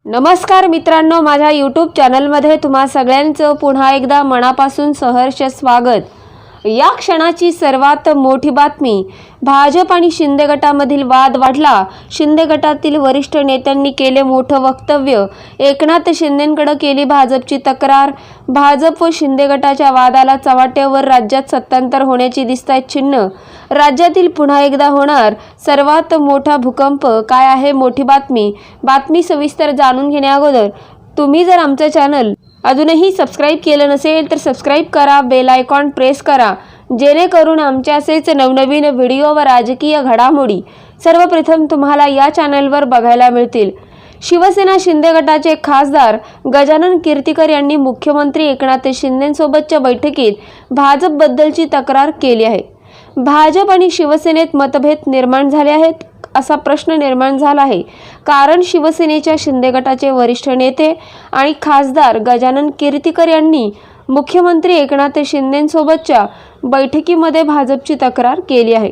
नमस्कार मित्रांनो, माझ्या यूट्यूब चॅनलमध्ये तुम्हा सगळ्यांचं पुन्हा एकदा मनापासून सहर्ष स्वागत। या क्षणाची सर्वात मोठी बातमी, भाजप आणि शिंदे गटामधील वाद वाढला। शिंदे गटातील वरिष्ठ नेत्यांनी केले मोठं वक्तव्य। एकनाथ शिंदेंकडे केली भाजपची तक्रार। भाजप व शिंदे गटाच्या वादाला चव्हाट्यावर राज्यात सत्तांतर होण्याची दिसतायत चिन्ह। राज्यातील पुन्हा एकदा होणार सर्वात मोठा भूकंप। काय आहे मोठी बातमी सविस्तर जाणून घेण्याअगोदर तुम्ही जर आमचे चॅनल अजूनही सबस्क्राइब केलं नसेल तर सबस्क्राइब करा, बेल आयकॉन प्रेस करा, जेणेकरून आमच्या असेच नवनवीन व्हिडिओ व राजकीय घडामोडी सर्वप्रथम तुम्हाला या चॅनलवर बघायला मिळतील। शिवसेना शिंदे गटाचे खासदार गजानन कीर्तिकर यांनी मुख्यमंत्री एकनाथ शिंदेंसोबतच्या बैठकीत भाजपबद्दलची तक्रार केली आहे। भाजप आणि शिवसेनेत मतभेद निर्माण झाले आहेत असा प्रश्न निर्माण झाला आहे, कारण शिवसेनेच्या शिंदे गटाचे वरिष्ठ नेते आणि खासदार गजानन कीर्तिकर यांनी मुख्यमंत्री एकनाथ शिंदेंसोबतच्या बैठकीमध्ये भाजपची तक्रार केली आहे।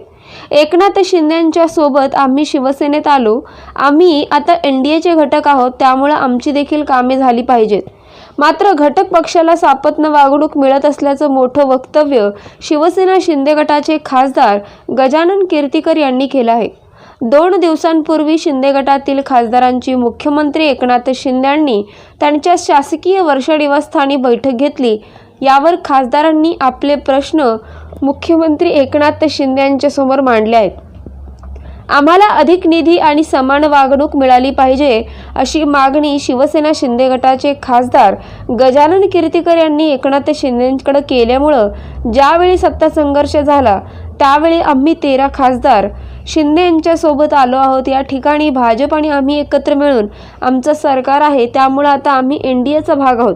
एकनाथ शिंदेंच्या सोबत आम्ही शिवसेनेत आलो, आम्ही आता एनडीएचे घटक आहोत, त्यामुळे आमची देखील कामे झाली पाहिजेत। मात्र घटक पक्षाला सापत्न वागणूक मिळत असल्याचं मोठं वक्तव्य शिवसेना शिंदे गटाचे खासदार गजानन कीर्तिकर यांनी केलं आहे। 2 दिवसांपूर्वी शिंदे गटातील खासदारांची मुख्यमंत्री एकनाथ शिंदे यांनी त्यांच्या शासकीय वर्षानिवासस्थानी बैठक घेतली। यावर खासदारांनी आपले प्रश्न मुख्यमंत्री एकनाथ शिंदे यांच्या समोर मांडले आहेत। आम्हाला अधिक निधी आणि समान वागणूक मिळाली पाहिजे अशी मागणी शिवसेना शिंदे गटाचे खासदार गजानन कीर्तिकर यांनी एकनाथ शिंदेंकडे केल्यामुळे ज्यावेळी सत्ता संघर्ष झाला त्यावेळी आम्ही 13 खासदार शिंदे यांच्या सोबत आलो आहोत। या ठिकाणी भाजप आणि आम्ही एकत्र मिळून आमचं सरकार आहे, त्यामुळे आता आम्ही एनडीएचा भाग आहोत।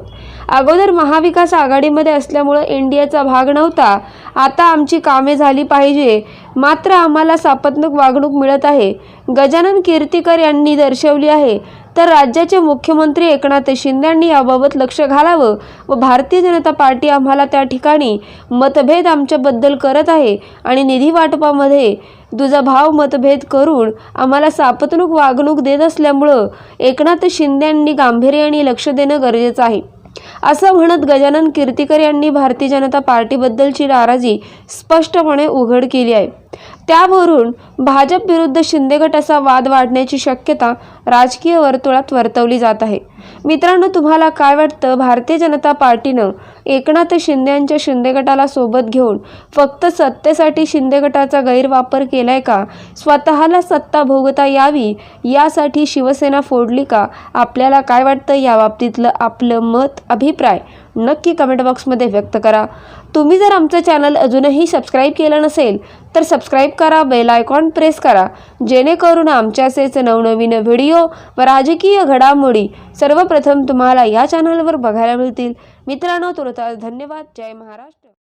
अगोदर महाविकास आघाडीमध्ये असल्यामुळे एनडीएचा भाग नव्हता, आता आमची कामे झाली पाहिजे, मात्र आम्हाला सापत्नक वागणूक मिळत आहे। गजानन कीर्तिकर यांनी दर्शवली आहे, तर राज्याचे मुख्यमंत्री एकनाथ शिंदे यांनी याबाबत लक्ष घालावं व भारतीय जनता पार्टी आम्हाला त्या ठिकाणी मतभेद आमच्याबद्दल करत आहे आणि निधी वाटपामध्ये दुजाभाव मतभेद करून आम्हाला सापत्नक वागणूक देत असल्यामुळं एकनाथ शिंदे यांनी गांभीर्याने लक्ष देणं गरजेचं आहे, असं म्हणत गजानन कीर्तिकर यांनी भारतीय जनता पार्टीबद्दलची नाराजी स्पष्टपणे उघड केली आहे। त्यावरून भाजप विरुद्ध शिंदे गट असा वाद वाढण्याची शक्यता राजकीय वर्तुळात वर्तवली जात आहे। मित्रांनो, तुम्हाला काय वाटतं? भारतीय जनता पार्टीनं एकनाथ शिंदे यांच्या शिंदे गटाला सोबत घेऊन फक्त सत्तेसाठी शिंदे गटाचा गैरवापर केलाय का? स्वतःला सत्ता भोगता यावी यासाठी शिवसेना फोडली का? आपल्याला काय वाटतं? या बाबतीतलं आपलं मत, अभिप्राय नक्की कमेंट बॉक्समध्ये व्यक्त करा। तुम्ही जर आमचं चॅनल अजूनही सबस्क्राइब केलं नसेल तर सबस्क्राइब करा, बेल आयकॉन प्रेस करा, जेणेकरून आमच्या असेच नवनवीन व्हिडिओ व राजकीय घडामोडी सर्वप्रथम तुम्हाला या चॅनलवर बघायला मिळतील। मित्रांनो, तुर्तास धन्यवाद। जय महाराष्ट्र।